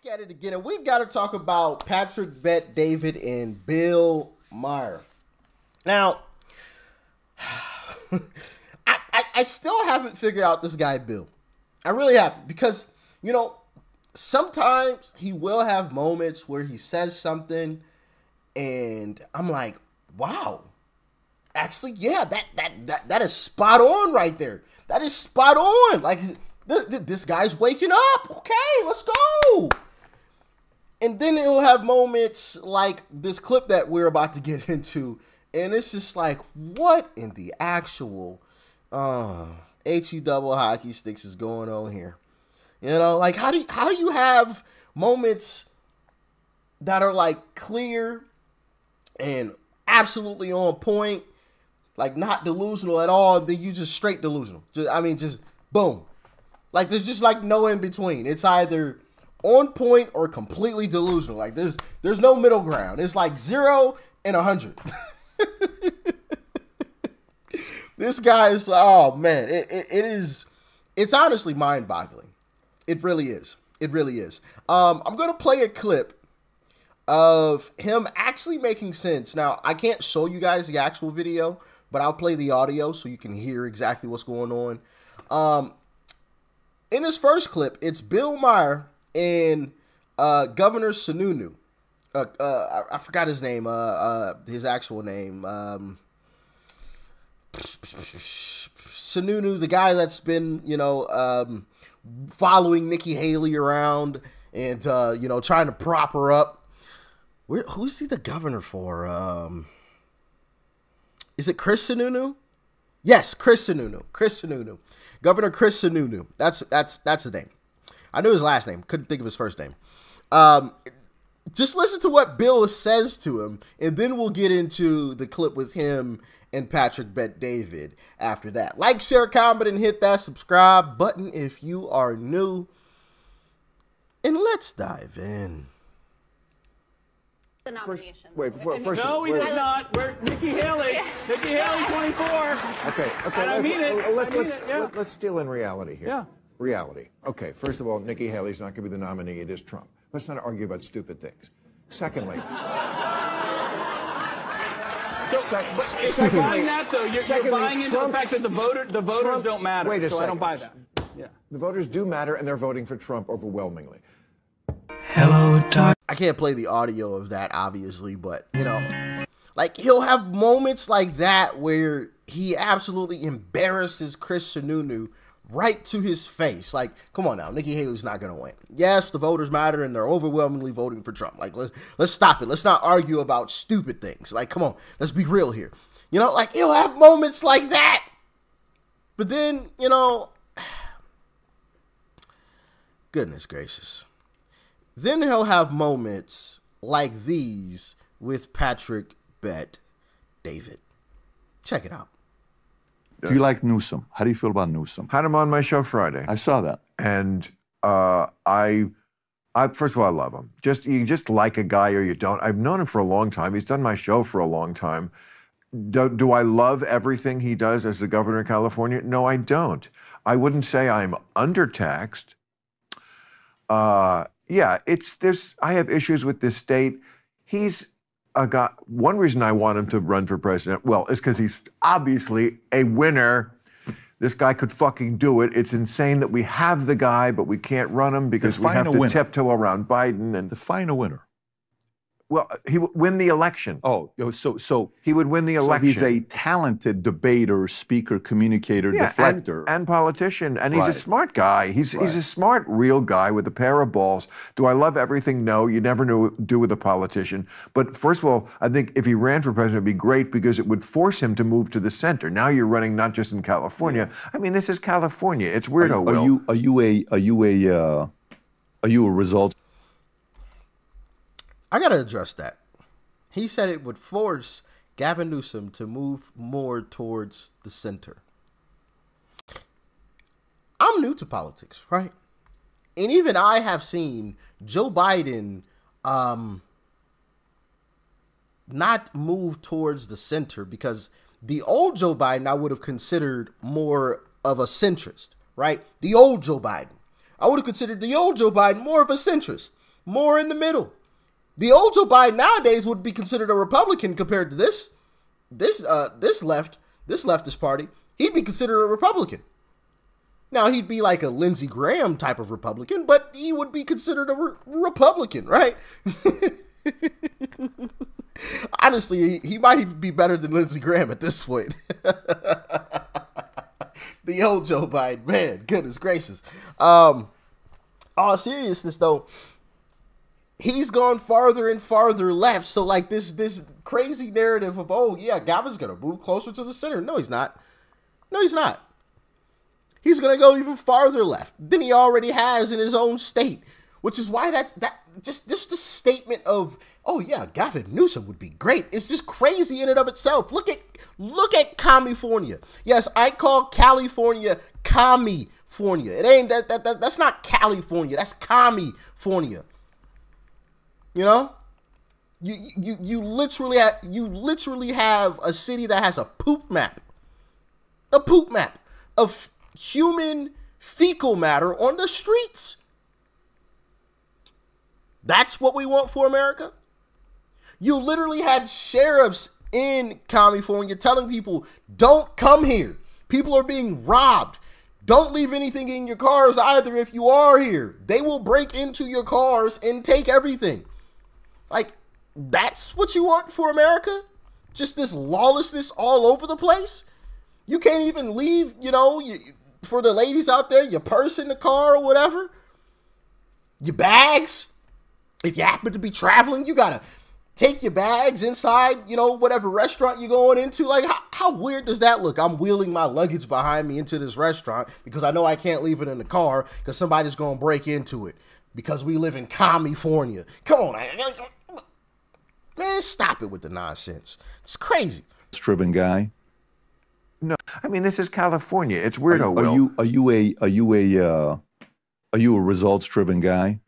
at it again, and we've got to talk about Patrick Bet David and Bill Maher. Now, I still haven't figured out this guy, Bill. I really haven't, because, you know, sometimes he will have moments where he says something, and I'm like, wow, actually, yeah, that is spot on right there. That is spot on. Like, this guy's waking up. Okay, let's go. And then he'll have moments like this clip that we're about to get into, and it's just like, what in the actual HE double hockey sticks is going on here? You know, like, how do you have moments that are like clear and absolutely on point, like not delusional at all, then you just straight delusional? Just boom. Like, there's just like no in between. It's either on point or completely delusional. Like, there's no middle ground. It's like 0 and 100. This guy is, oh man, it's honestly mind-boggling. It really is. It really is. I'm gonna play a clip of him actually making sense. Now, I can't show you guys the actual video, but I'll play the audio so you can hear exactly what's going on. In this first clip, it's Bill Maher and Governor Sununu. I forgot his name. His actual name. Sununu, the guy that's been, you know, following Nikki Haley around and you know, trying to prop her up. Who's he the governor for? Is it Chris Sununu? Yes, Chris Sununu. Chris Sununu. Governor Chris Sununu. That's the name. I knew his last name. Couldn't think of his first name. Just listen to what Bill says to him, and then we'll get into the clip with him and Patrick Bet David after that. Like, share, comment, and hit that subscribe button if you are new. And let's dive in. The nomination. First, no, we did not. We're Nikki Haley. Yeah. Nikki Haley, 24. Okay. Let's deal in reality here. Yeah. Reality. Okay. First of all, Nikki Haley's not going to be the nominee. It is Trump. Let's not argue about stupid things. Secondly. If you're buying that, though, you're buying into the fact that the voters don't matter. Wait a second. I don't buy that. Yeah. The voters do matter, and they're voting for Trump overwhelmingly. Hello, Doc. I can't play the audio of that, obviously, but, you know, like, he'll have moments like that where he absolutely embarrasses Chris Sununu right to his face. Like, come on now, Nikki Haley's not going to win. Yes, the voters matter, and they're overwhelmingly voting for Trump. Like, let's stop it. Let's not argue about stupid things. Like, come on, let's be real here. You know, like, he'll have moments like that. But then, you know, goodness gracious. Then he'll have moments like these with Patrick Bet David. Check it out. Do you like Newsom? How do you feel about Newsom? Had him on my show Friday. I saw that. And I first of all, I love him. You just like a guy or you don't. I've known him for a long time. He's done my show for a long time. Do I love everything he does as the governor of California? No, I don't. I wouldn't say I'm undertaxed. Yeah, I have issues with this state. He's a guy. One reason I want him to run for president, well, is because he's obviously a winner. This guy could fucking do it. It's insane that we have the guy, but we can't run him because we have to tiptoe around Biden and define a winner. Well, he would win the election. Oh, so he would win the election. So he's a talented debater, speaker, communicator, deflector. And politician. And he's a smart guy. He's a smart, real guy with a pair of balls. Do I love everything? No, you never do with a politician. But first of all, I think if he ran for president, it'd be great because it would force him to move to the center. Now you're running not just in California. I mean, this is California. It's weirdo. Are you a result? I got to address that. He said it would force Gavin Newsom to move more towards the center. I'm new to politics, right? And even I have seen Joe Biden not move towards the center, because the old Joe Biden I would have considered more of a centrist, right? The old Joe Biden. I would have considered the old Joe Biden more of a centrist. more in the middle. The old Joe Biden nowadays would be considered a Republican compared to this leftist party. He'd be considered a Republican. Now, he'd be like a Lindsey Graham type of Republican, but he would be considered a Republican, right? Honestly, he might even be better than Lindsey Graham at this point. The old Joe Biden, man, goodness gracious. All seriousness, though, he's gone farther and farther left. So, like, this crazy narrative of, oh, yeah, Gavin's going to move closer to the center. No, he's not. No, he's not. He's going to go even farther left than he already has in his own state, which is why just the statement of, oh, yeah, Gavin Newsom would be great. It's just crazy in and of itself. Look at California. Yes, I call California California. It ain't that's not California. That's California. You know? You literally have a city that has a poop map. A poop map of human fecal matter on the streets. That's what we want for America? You literally had sheriffs in California telling people, don't come here. People are being robbed. Don't leave anything in your cars either if you are here. They will break into your cars and take everything. Like, that's what you want for America? Just this lawlessness all over the place? You can't even leave, for the ladies out there, your purse in the car or whatever. Your bags. If you happen to be traveling, you got to take your bags inside, whatever restaurant you're going into. Like, how weird does that look? I'm wheeling my luggage behind me into this restaurant because I know I can't leave it in the car because somebody's going to break into it because we live in California. Come on. Man, stop it with the nonsense. It's crazy. Driven guy. No, I mean, this is California. It's weirdo. Are you a results-driven guy?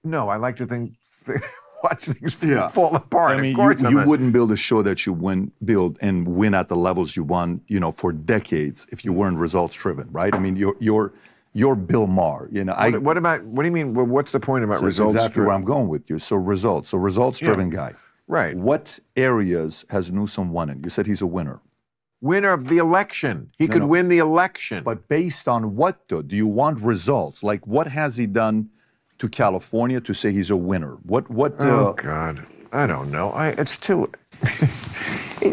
No, I like to watch things fall apart. I mean, of course, you wouldn't build a show that you build and win at the levels you won, for decades if you weren't results-driven, right? I mean, you're Bill Maher. What do you mean? Well, what's the point about results? That's exactly where I'm going with you. So results-driven guy. Right. What areas has Newsom won in? You said he's a winner. Winner of the election. He could win the election. But based on what, though? Do you want results? Like, what has he done to California to say he's a winner? What? Oh, God. I don't know. It's too...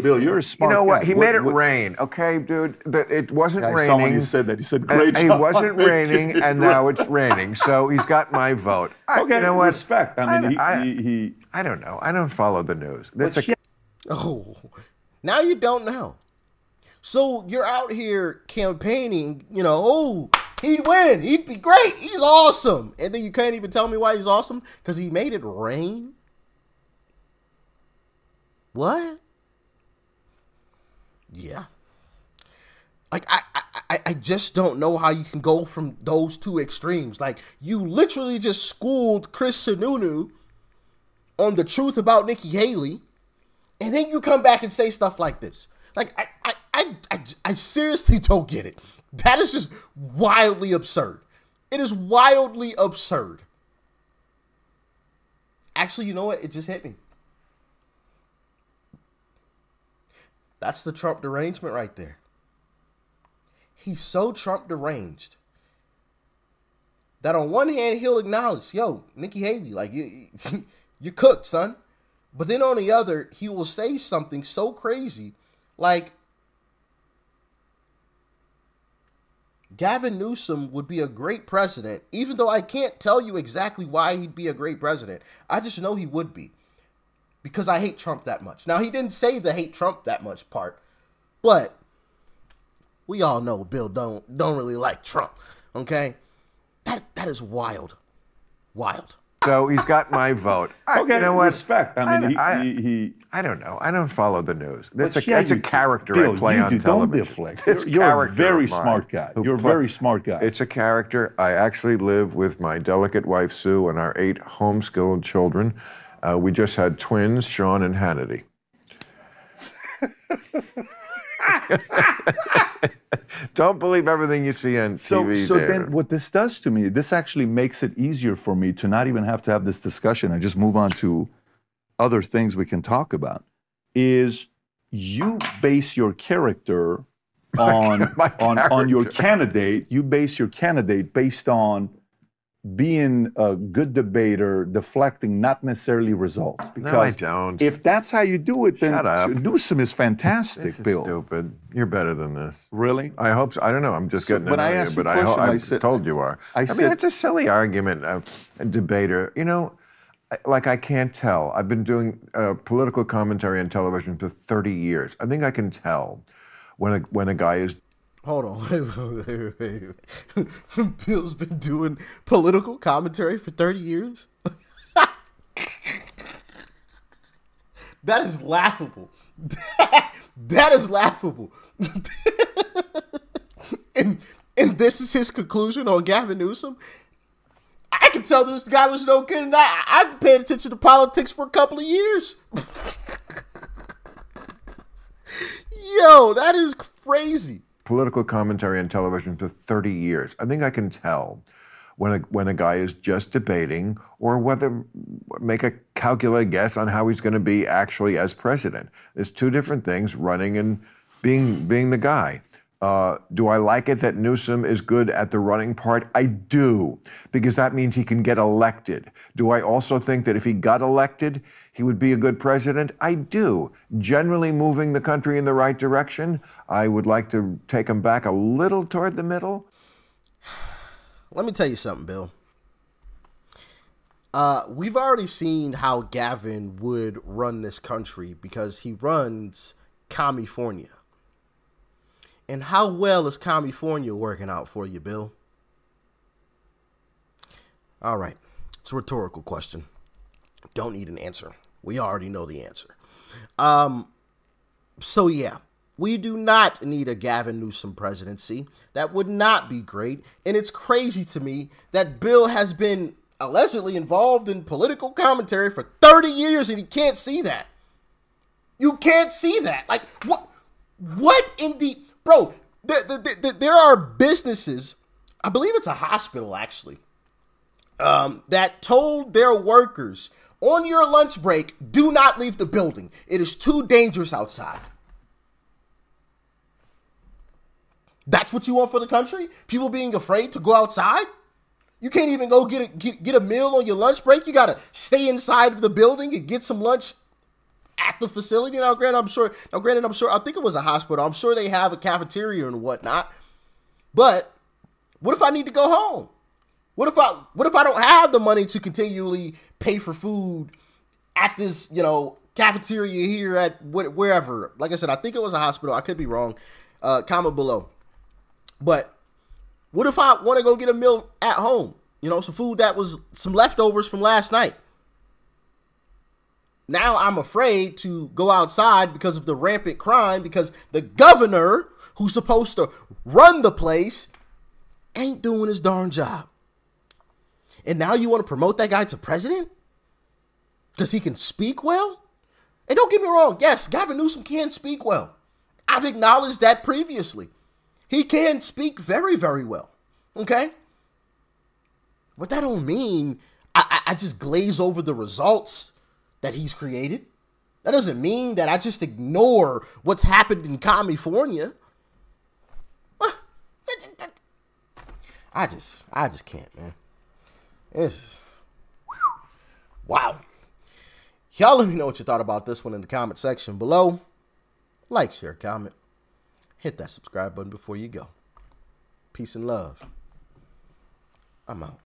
Bill, you're a smart guy. You know what? He made it rain, okay, dude? It wasn't raining. I saw when you said that. He said, great job. It wasn't raining, and now it's raining. So he's got my vote. Okay, you know what? Respect. I mean, I don't know. I don't follow the news. Oh, now you don't know. So you're out here campaigning, oh, he'd win. He'd be great. He's awesome. And then you can't even tell me why he's awesome? Because he made it rain? What? Yeah. Like, I just don't know how you can go from those two extremes. Like, you literally just schooled Chris Sununu on the truth about Nikki Haley, and then you come back and say stuff like this. Like, I seriously don't get it. That is just wildly absurd. It is wildly absurd. Actually, you know what? It just hit me. That's the Trump derangement right there. He's so Trump deranged that on one hand, he'll acknowledge, yo, Nikki Haley, like, you're cooked, son. But then on the other, he will say something so crazy, like, Gavin Newsom would be a great president, even though I can't tell you exactly why he'd be a great president. I just know he would be. Because I hate Trump that much. Now, he didn't say the hate Trump that much part, but we all know Bill don't really like Trump, okay? That is wild. Wild. So he's got my vote. Okay, you know what? Respect. I mean, I don't know. I don't follow the news. That's a character Bill, I play on television. Don't deflect. You're a very smart guy. You're a very smart guy. It's a character. I actually live with my delicate wife, Sue, and our 8 homeschooled children. We just had twins, Sean and Hannity. Don't believe everything you see on TV. So then what this does to me, this actually makes it easier for me to not even have to have this discussion and just move on to other things we can talk about, is you base your character on your candidate. You base your candidate based on being a good debater, deflecting, not necessarily results. Because no, I don't. If that's how you do it, then Shut up. Newsom is fantastic, This is Bill. stupid. You're better than this. Really? I hope so. I don't know. I'm just getting to when know I you, asked but you a question, I told you are. I mean, said- it's a silly argument. A debater, you know, like I can't tell. I've been doing political commentary on television for 30 years. I think I can tell when a guy is. Hold on. Wait. Bill's been doing political commentary for 30 years? That is laughable. That is laughable. and this is his conclusion on Gavin Newsom? I can tell this guy was no good, and I paid attention to politics for a couple of years. Yo, that is crazy. Political commentary on television for 30 years. I think I can tell when a guy is just debating or whether make a calculated guess on how he's going to be actually as president. There's two different things, running and being the guy. Do I like it that Newsom is good at the running part? I do, because that means he can get elected. Do I also think that if he got elected, he would be a good president? I do. Generally moving the country in the right direction. I would like to take him back a little toward the middle. Let me tell you something, Bill. We've already seen how Gavin would run this country because he runs California. And how well is California working out for you, Bill? All right. It's a rhetorical question. Don't need an answer. We already know the answer. So, yeah. We do not need a Gavin Newsom presidency. That would not be great. And it's crazy to me that Bill has been allegedly involved in political commentary for 30 years and he can't see that. You can't see that. Like, what in the... Bro, there are businesses, I believe it's a hospital actually, that told their workers, on your lunch break, do not leave the building. It is too dangerous outside. That's what you want for the country? People being afraid to go outside? You can't even go get a meal on your lunch break. You got to stay inside of the building and get some lunch at the facility. Now, granted, I'm sure, I think it was a hospital. I'm sure they have a cafeteria and whatnot. But what if I need to go home? What if I don't have the money to continually pay for food at this, cafeteria here at wherever? Like I said, I think it was a hospital. I could be wrong. Comment below. But what if I want to go get a meal at home? Some food that was some leftovers from last night. Now I'm afraid to go outside because of the rampant crime, because the governor, who's supposed to run the place, ain't doing his darn job. And now you want to promote that guy to president? Because he can speak well? And don't get me wrong, yes, Gavin Newsom can speak well. I've acknowledged that previously. He can speak very, very well. Okay? But that don't mean I just glaze over the results that he's created. That doesn't mean that I just ignore what's happened in California. I just can't, man. Wow. Y'all let me know what you thought about this one in the comment section below. Like, share, comment. Hit that subscribe button before you go. Peace and love. I'm out.